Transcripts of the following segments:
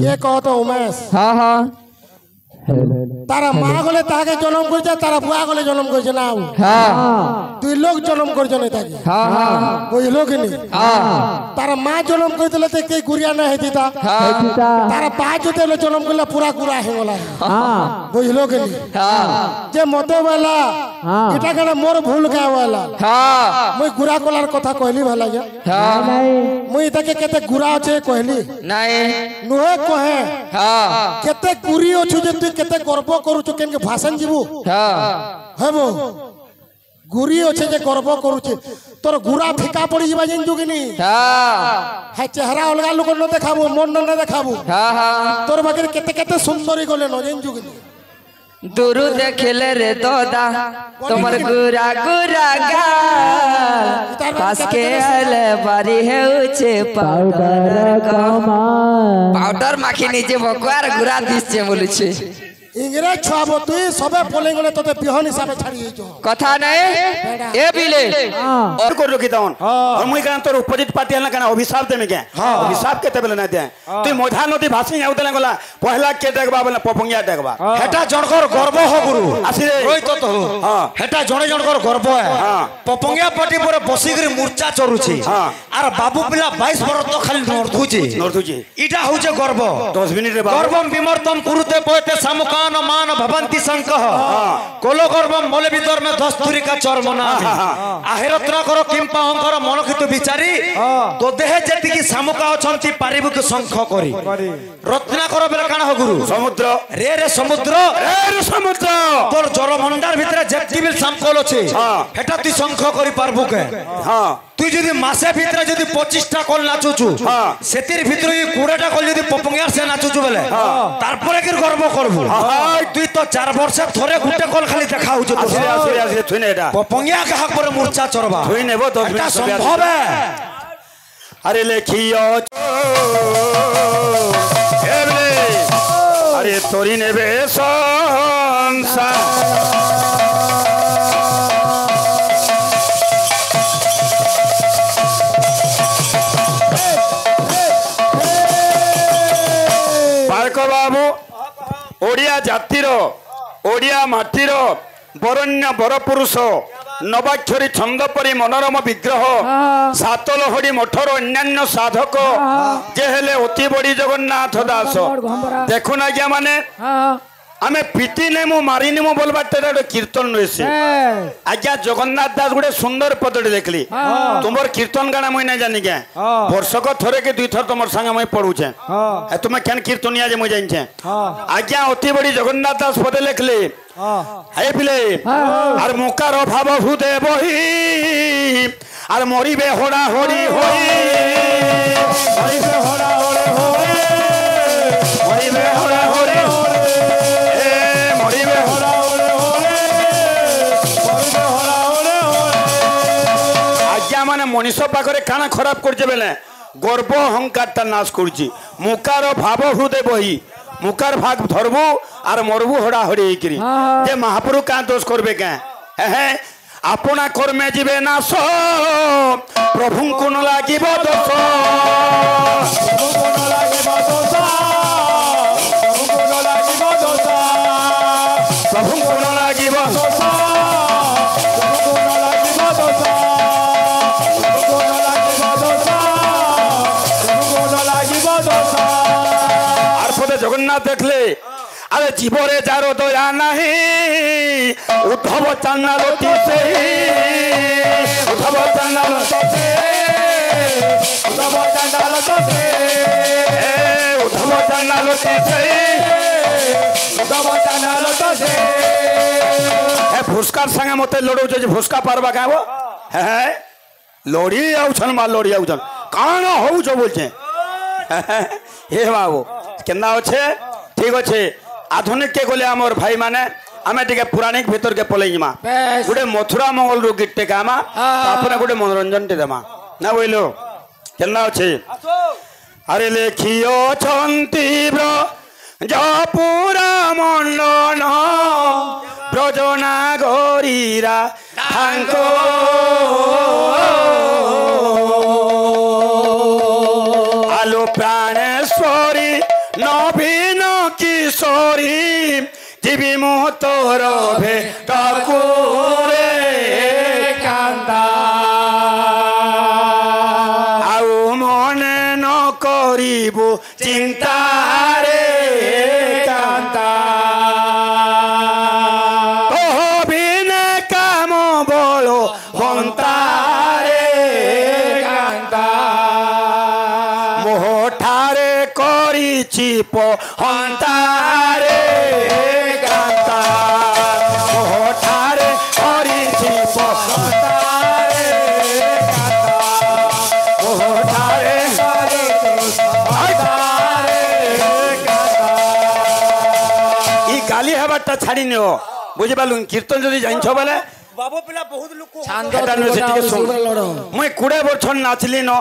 के कहत उमेश हाँ हाँ तारा माँ गले ताके जन्म करছে तारा बुआ गले जन्म करছে না हाँ দুই লোক জন্ম করছে না তাকে हाँ हाँ বুঝলো কি নি हाँ तारा माँ जन्म करते ते के गुड़िया ना हेती ता तारा बा जते ले जन्म करला पूरा गुड़ा हे वाला हाँ बुझलो कि नी हाँ जे मते वाला এটা কেন মোর ভুল কা वाला हाँ মই গুড়া কলার কথা কইলি ভালা গয়া हाँ মই তাকে কেতে গুড়া আছে কইলি नहीं নুহে কহে हाँ কেতে কুরি অছু যে তুই কেতে গর্ব করুছ কেনকে ভাষণ জিবু हाँ হেবো গুরি আছে যে গর্ব করুছে তোর গুড়া ফিকা পড়ি যাবা জানছু কি নি हाँ হ্যাঁ চেহারা অলগা লোক ন দেখাবো মন ন দেখাবো हाँ हाँ তোর বাকি কেতে কেতে সুন্দরী গলে ন জানছু কি নি दूरू देखले रे दोदा तुम्हार गुरा गुरा गाल पास के आले बारी है उचे पाउडर कमा पाउडर माखी नीचे भगवार गुरा दिसছে বলেছে इंग्रेज छुआबो तुई सबे बोले गले तोते बिहन हिसाबे छाड़ी जो কথা নাই এ বিলে और को रोकी दावन और मुई गान तोर अपोजिट पार्टी हला काना अभिशाप देमे के अभिशाप केते बेले ना दे तुई मोधा नदी भासी आउ देला गला पहला के देखबा बेले पपंगिया देखबा हेटा जनकर गर्व हो गुरु आसी रे रोई तो हां हेटा जणे जनकर गर्व है पपंगिया पार्टी पर बसिगरी मूर्छा चरुची आर बाबू पिला 22 वर्ष तो खाली नर्धुची इटा होचे गर्व 10 मिनिट रे गर्वम विमर्तम कुरुते पयते सामुका मान भवंती संकह कोलो गर्भम मोले भीतर में दस्तुरी का चर्मना आहेरत्रा करो किंपा अंकर मन कितु विचारी तो देह जति की सामुका अछंती पारिबु के संख करी रत्ना करो बेला काना हो गुरु समुद्र रे समुद्र तोर जल भंडार भीतर जति बिल संकल अछि हेटा तू संख करी पारबु के हां তুই যদি মাসে ভিতরে যদি 25টা কল নাচুচু সেতির ভিতরে 20টা কল যদি পপঙ্গিয়ার সে নাচুচু বলে তারপরে কি গর্ব করব তুই তো 4 বছর ধরে গুটে কল খালি দেখা হউছ তো আসলে থুই না এটা পপঙ্গিয়া কাহা করে মূর্ছা চরবা থুই নেব 10 মিনিট সম্ভব আরে লেখিও এবলে আরে তোরি নেবে সংসার बाबू ओडिया जातिर ओडिया माटीर बरण्य बरपुरुष नवाक्षरी छंद परी मनोरम विग्रह सातलहड़ी मठर अन्यान्य साधक जे हेले अति बड़ी जगन्नाथ दास देखुना क्या माने आमे पीटी नेमु मारी नेमु बोलबार गोटे कीर्तन नुहे आज्ञा जगन्नाथ दास गोटे सुंदर पदटी देखली तुमर कीर्तन गाना मुई ना जानी क्या वर्षक थरे के दुई थर तुम संगे मुई पढ़ुचे तुम्हें केन कीर्तनिया जे मुई जानिछे आज्ञा अति बड़ी जगन्नाथ दास पदे लिखली हे पिले आर मुकार भाव हृदय बही आर मरिबे होड़ा होड़ी होई मरिबे होड़ा होड़े होई मरिबे होड़ा होड़े माने मनीष पाखे काना खराब करजे बेले गर्व अहंकार नाश करछि मुकार भाव हृदय बही मुकार भाग धरबू आर मरबू हड़ा हड़ी होकरी जे महाप्रभु का दोष करबे क्या हे अपना कर्मे जीवे नाश प्रभु को न लागिब दोष प्रभु को न लागिब जगन्नाथ देखले अरे जीवरे जार दया नहीं उद्धव चांदा लोटी से उद्धव चांदा लोटी से उद्धव चांदा लोटी से उद्धव चांदा लोटी से उद्धव चांदा लोटी से ए भुस्कार संगे मते लड़ो जे भुस्का पारबा काबो हे लोड़ी आउछन मा लोड़ी आउछन कान होउ जो बोलछे हे बाबू केना अच्छे ठीक अच्छे आधुनिक के गले आमर भाई माने आमे टिके पुराणिक भीतर के पलैमा गोटे मथुरा मंगल रु गिट्टे कामा तापने गोटे मनोरंजन टे देमा ना बोलो केना अच्छे अरे लेखियो छंतीव्र जपुरा मंडन ब्रजना गरीरा थांको आलो प्राणेश्वरी নবীন কিশোরী দিবি মু তোর ভেটকু রে কান্দা আউ মনে ন করিবু চিন্তা রে কান্দা বিনে কাম বল হন্তা রে কান্দা মোহঠারে করিছি হন্তা রে কান্দা মোহঠারে করিছি হন্তা রে কান্দা মোহঠারে ই গালি হবারটা ছাড়ি নিও বুঝি পারলু কীর্তন যদি জানছ বলে বাবু পিলা বহুত লোক মুই 20 বছর নাচলি ন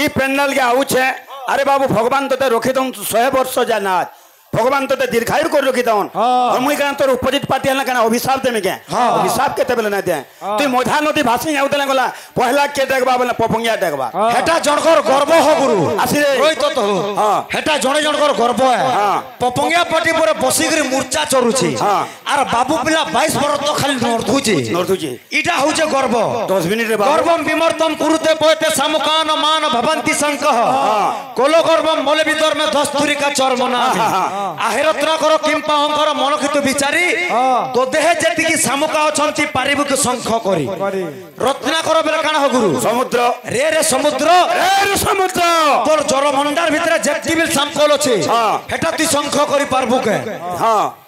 ই পেন্ডাল কে আউছে আরে বাবু ভগবান তোতে রখি দઉં 100 বর্ষ যা নাচ ভগবান তোতে দীর্ঘায়ু করে রখি দઉં আর মুই কেন তোর অপোজিট পার্টি হলা কেন অভিশাপ দেমি কে অভিশাপ কেতে বেলে না দে তুই মধা নদী ভাসি যাউতলে গলা পহলা কে দেখবা বলে পপঙ্গিয়া দেখবা হেটা জনকর গর্ব হ গুরু আসি রে রইত তো হেটা জনে জনকর গর্ব হে পপঙ্গিয়া পার্টি পরে বসিগরি মূর্ছা চরুছি আর বাবু পিলা 22 বরত খালি নর্ধুছি ইটা হউছে গর্ব 10 মিনিট রে বাবু গর্বম বিমর্তম কুরুতে পয়তে সামুকান মান ভবন্তি সংকহ কোলো গর্বম মলে ভিতর মে দস্তুরি কা চর্মনা আহিরত্না করো কিম্পা অঙ্কর মনখিত বিচারি তো দেহে যেতিকি সামুকা অছন্তি পারিবু কি সংখ করি রত্না করো বেলে কানা হ গুরু সমুদ্র রে রে সমুদ্র তোর জল ভণ্ডার ভিতরে যেতি বিল সামকল আছে হেটা তুই সংখ করি পারবু কে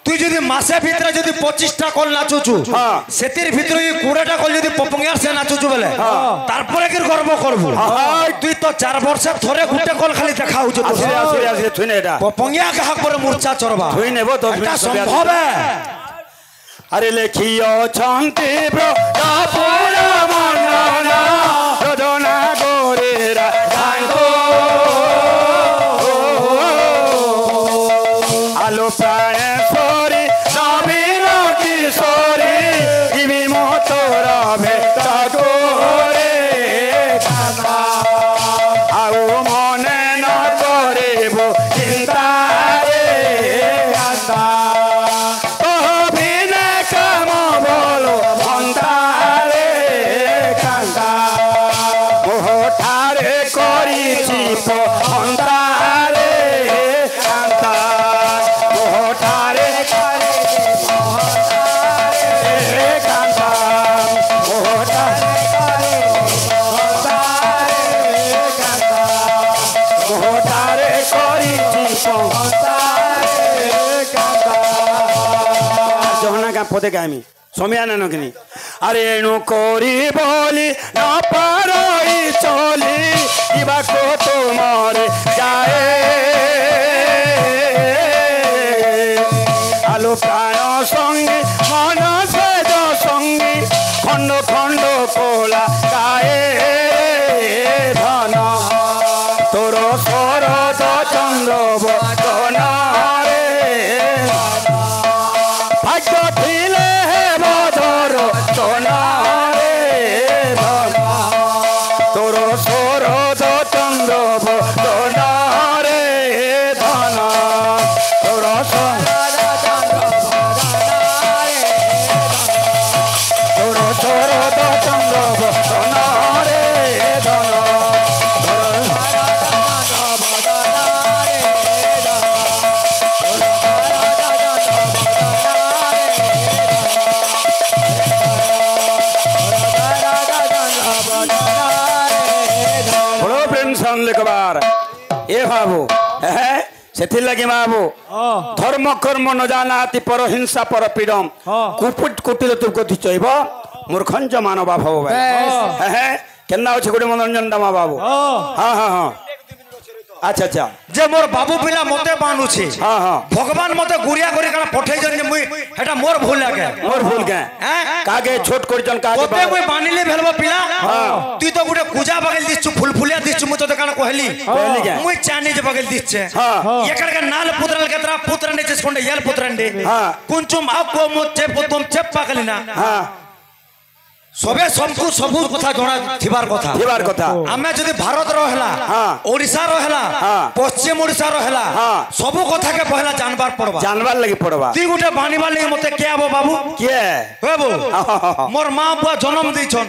তুই যদি মাসে ভিতরে যদি 25টা কল নাচুচু সেতির ভিতরে 20টা কল যদি পপঙ্গিয়ার সে নাচুচু বলে তারপরে কি গর্ব করবু তুই তো 4 বর্ষে থরে গুটে কল খালি দেখা হউছ তো আসি থুইনে এটা পপঙ্গিয়া কাহাক পরে মূর্ছা চরবা থুই নেব 10 মিনিট সম্ভব আরে লেখিও ছন্তি পুরা মননা রজনা গোরেরা গাইতো আলো প্রাণেশ্বরী নবীন কিশোরী দিবি মোতর ভেটকু রে কান্দা আউ মনে ন করিব চিন্তা রে কান্দা বিনে কাম বল ভন্তা রে কান্দা মোহঠারে করিছি ভন্তা রে কান্দা মোহঠারে কান্দা মোহঠারে মোহঠারে করিছি ভন্তা রে কান্দা জহনা গা পদে গামি সমিয়া না নগনি আরে এণু করি বলি না পারই চলি দিবা কো তোমার যায় আলো প্রাণ সঙ্গী মন সেজ সঙ্গী খণ্ড খণ্ড কোলা গায়ে ধন তোর শরদ চন্দ্র বদন রে ভাগ্য থিলে বদর সোনারে ধন তোর শরদ চন্দ্র বদনারে ধন তোর তোর শরদ চন্দ্র বদনারে ধন বড় পেনশন লিখবার এ বাবু হ্যাঁ সেথির লাগি বাবু ধর্ম কর্ম ন জানাতি পর হিংসা পর পীড়ম কুপুট কুটির তু গতি চইব মূর্খঞ্চ মানব ভাব হ্যাঁ কেনা আছে গোটে মনোরঞ্জন দামা বাবু হ্যাঁ হ্যাঁ হ্যাঁ আচ্ছা আচ্ছা যে মোর বাবু পিলা মতে বানুছে হ্যাঁ হ্যাঁ ভগবান মতে গুড়িয়া করে কানা পঠাইছেন যে মুই এটা মোর ভুল লাগে মোর ভুল কে কাগে ছোট করিছন কাগে তোতে মুই বানিলে ভেলব পিলা তুই তো গুটে পূজা বাগেল দিছু ফুলফুলিয়া দিছু মুই তোতে কানা কহলি মুই চানি যে বাগেল দিছে একাড়কে নাল পুত্রল কেতরা পুত্রండి చేసుకుంటే ఏల్ పుత్రండి కొంచెం ఆకో మొచ్చే పొత్తం చెప్పకలినా सबे सबको सब कथा जना थिबार कथा आमे जदी भारत रो हला ओडिसा रो हला पश्चिम ओडिसा रो हला सब कथा के पहला जानबार लगी पड़बा ती गुटे बानीबार लगी मते के आबो बाबू के बाबू मोर मां बुआ जन्म दैछन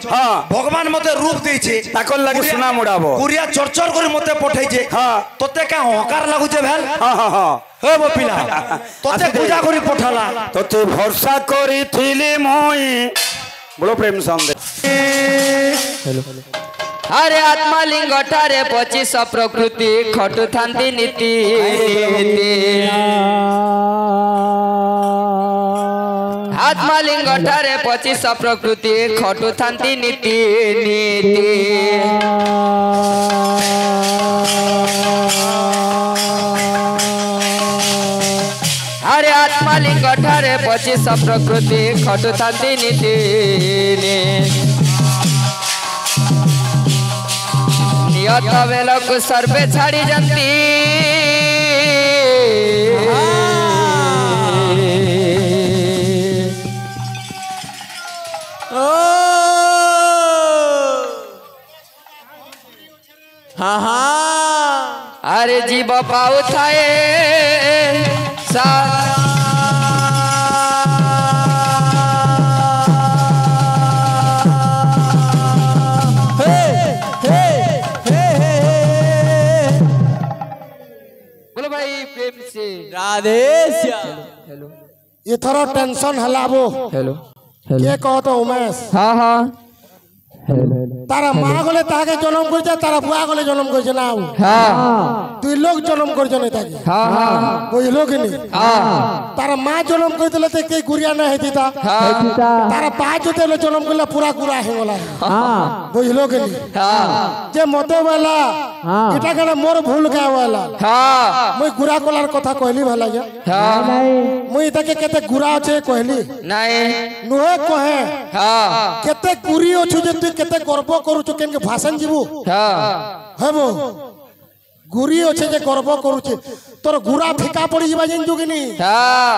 भगवान मते रूप दैछे ताकल लगी सुना मुडाबो कुरिया चरचर कर मते पठाइछे तोते का हकार लागु छे भेल हे बो पिला तोते पूजा करी पठाला तोते भरोसा करी थिली मोई बड़ो प्रेम संदे अरे आत्मा लिंगठारे पचिस प्रकृति खटु थांती नीति आत्मा लिंगठारे पचिस प्रकृति खटु थांती नीति नीति अरे आत्मा लिंगठारे पचिस प्रकृति खटु थांती नीति नियत बेलकु सर्वे छाड़ी जंती अरे जीव पाऊ थाए बोलो भाई प्रेम से राधे हेलो ये थोड़ा टेंशन हलाबो हेलो ये कहो तो उमेश हाँ हाँ तारा माँ गले ताके जन्म करছে तारा बुआ गले जन्म करছে না हाँ দুই লোক জন্ম করছে না তাকে हाँ हाँ বুঝলো কি নি हाँ तारा माँ जन्म করতেলে তে কে গুড়িয়া না হইতা तारा पा जते जन्म করলে পুরা গুড়া হয়ে গলা বুঝলো কি নি যে মতে वाला এটা কেন মোর ভুল কা वाला हाँ মই গুড়া কলার কথা কইলি ভালা যা हाँ মই তাকে কেতে গুড়া আছে কইলি नहीं নুহে কহে हाँ কেতে কুরি অছু যে তুই কেতে গর্ব করুଛୁ কেনকে ভাষণ ଯିବୁ हाँ হেবো গুরি আছে যে গর্ব করুছে তোর গুড়া ফিকা পড়ি যাবা জানছু কি নি हाँ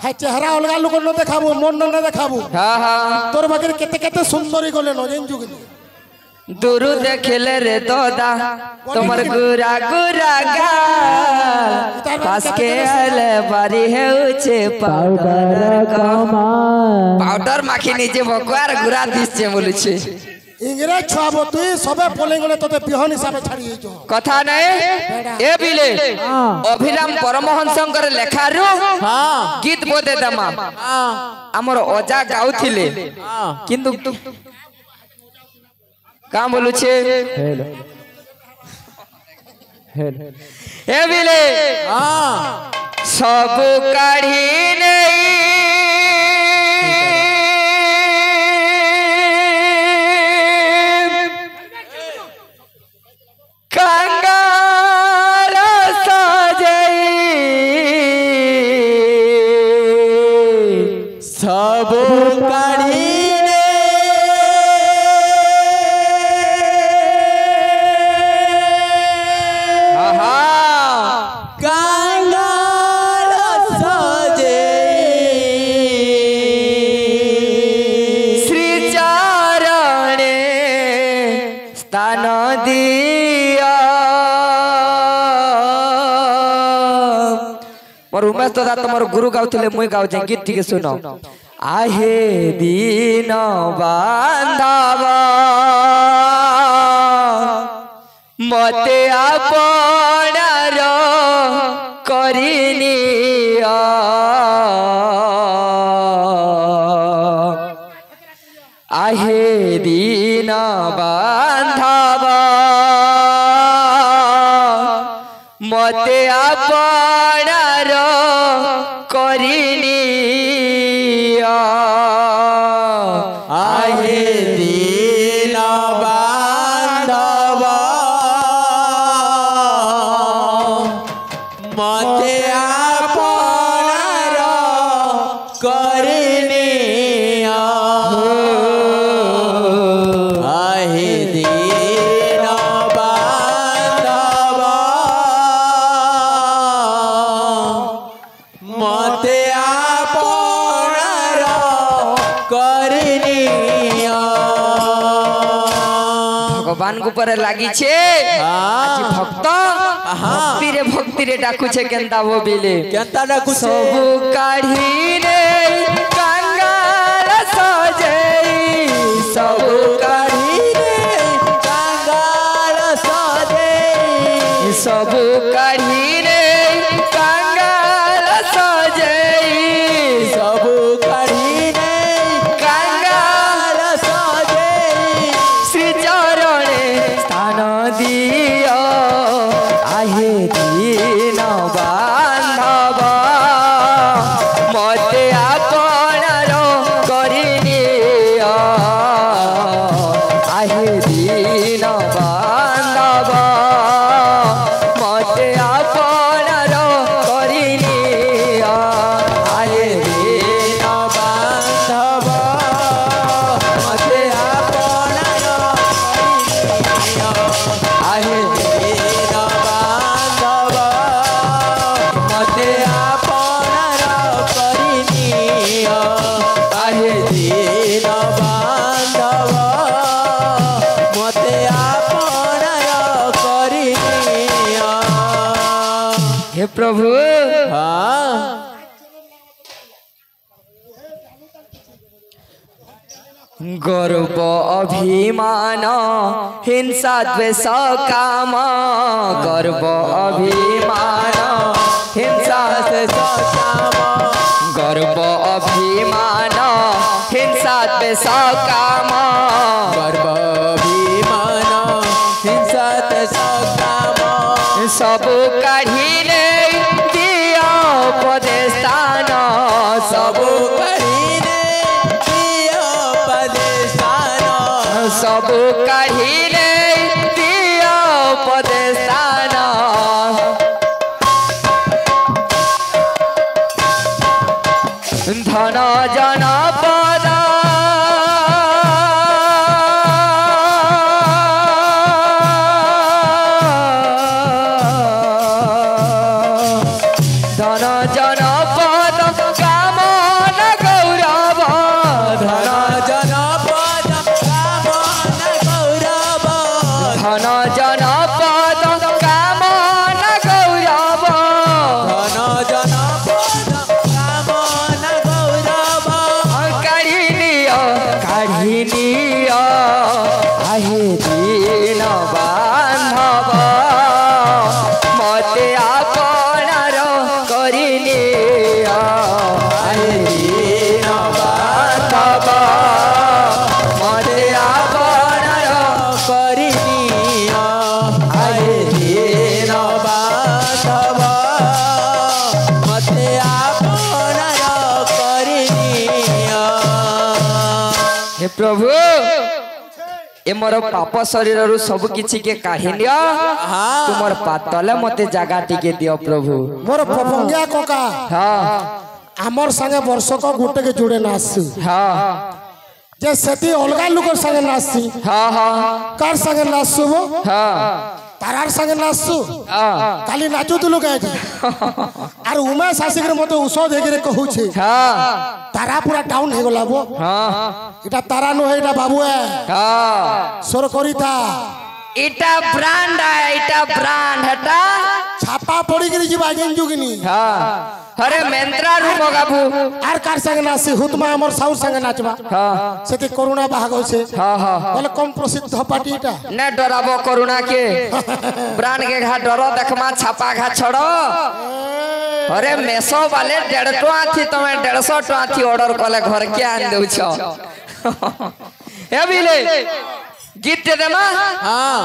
হ্যাঁ চেহারা অলগা লোক ন দেখাবো মন ন দেখাবো हाँ हाँ তোর বাগের কেতে কেতে সুন্দরী গলে ন জানছু কি নি दूरू देखले रे दोदा तुम्हार गुरा गुरा गाल पास के आले बारी है उचे पाउडर कमाल पाउडर माखी नीचे भगवार गुरा दिसছে বলছে ইংরেজ ছুয়াবো তুই সবে পলে গলে তোতে বিহন হিসাবে ছাড়ি যাইছো কথা নাই এ বিলে অভিরাম পরমহংসঙ্কর লেখারু গীত বোধে দমা আমার অজা গাউଥିଲେ কিন্তু का बोलू छे हे बिले सब काढ़ी नहीं कंगार सजई सब काढ़ी स्थान दिया मोर उमेश दादा तुम गुरु गाउले मुई गाउ जे गीत ठीक सुनो आहे दीन बांधव मते आपणार करिनिया आहे दीन बांधव मते आपणार करिनिया आहे दीन बांधव मते आपणार करिनिया आहे दीन बांधव मते आपणार करिनिया ভগবান উপরে লাগিছে আজি ভক্ত ভক্তি রে ডাকুছে কেনতা ববিলে কেনতা ডাকুছে সবু কাঢ়ি রে কাঙ্গাল সজেই সবু কাঢ়ি রে কাঙ্গাল সজেই সবু কাঢ়ি রে কাঙ্গাল সজেই সবু কাঢ়ি রে কাঙ্গাল সজেই শ্রী চরণে স্থান দিও আহে দীন বান্ধব মতে আপনার করি নিও আহে দীন বান্ধব মতে আপনার করি নিও আহে দীন বান্ধব মতে আপনার আহে দীন বান্ধব মতে আপনার করি নিও আহে দীন বান্ধব মতে আপনার করি নিও হে প্রভু গর্ব অভিমান হিংসা দ্বেষ কাম গর্ব অভিমান হিংসা দ্বেষ কাম গর্ব অভিমান হিংসা দ্বেষ কাম গর্ব অভিমান হিংসা তেজ কাম সবু কাঢ়িলে দিয় উপদেশান সবু করিলে প্রিয় পদেশান সবু কাঢ়িলে দিয় উপদেশান ধন জন পদ ধন জন পদ কামন গৌরব ধন জনপদ কামন গৌরব ধন জন পদ কামন গৌরব ধন জনপদ কামন গৌরব কাঢ়ি নিয় আহে দীন বান্ধব মতে আপনার করি নিয় আহে দীন বান্ধব মতে আপনার করি নিও আয়ে দীন বান্ধব মতে আপনার করি নিও হে প্রভু এ মোর পাপ শরীর সবু কিছু কে কাঢ়ি নিয় তোমার পাতলে মতে জায়গা টিকে দিও প্রভু মোর পপঙ্গিয়া ককা হ্যাঁ আমার সঙ্গে বর্ষক গোটেকে জুড়ে নাচছি হ্যাঁ যে সেটি অলগা লোকের সঙ্গে নাচছি হ্যাঁ হ্যাঁ কার সঙ্গে নাচছু হ্যাঁ তারার সঙ্গে নাচছু হ্যাঁ কালি নাচুଥିଲୁ কাইটি আর উমেশ আসিকরে মতে ঔষধ হেগরে কহুছে হ্যাঁ তারা পুরা ডাউন হয়ে গলা বো হ্যাঁ এটা তারা নহে এটা বাবু হ্যাঁ সর করিতা এটা ব্র্যান্ড এটা ব্র্যান্ড হটা ছাপা পড়িকি ଯିବା গেঞ্জুগিনি হ্যাঁ আরে মেন্ত্রা রু মগাবু আর কার সঙ্গে নাচছি হুতমা আমার সাউর সঙ্গে নাচবা হ্যাঁ সেটি করুণা বাহাগ হচ্ছে হ্যাঁ হ্যাঁ বলে কম প্রসিদ্ধ পার্টি এটা ने डराबो करुणा के ब्रांड के घा डरो देखमा छापा घा छोड़ो अरे मेसो वाले 150 टका थी तमे 150 टका थी ऑर्डर कले घर के आन देउ छ ए बिले गीत दे देमा हाँ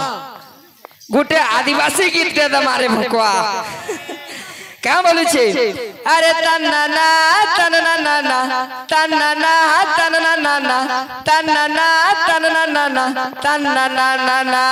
गुटे आदिवासी गीत दे दे मारे भकुआ क्या बोलू छे अरे तन्ना तन्ना ना तन्ना तन्ना ना तन्ना तन्ना ना तन्ना ना तन्ना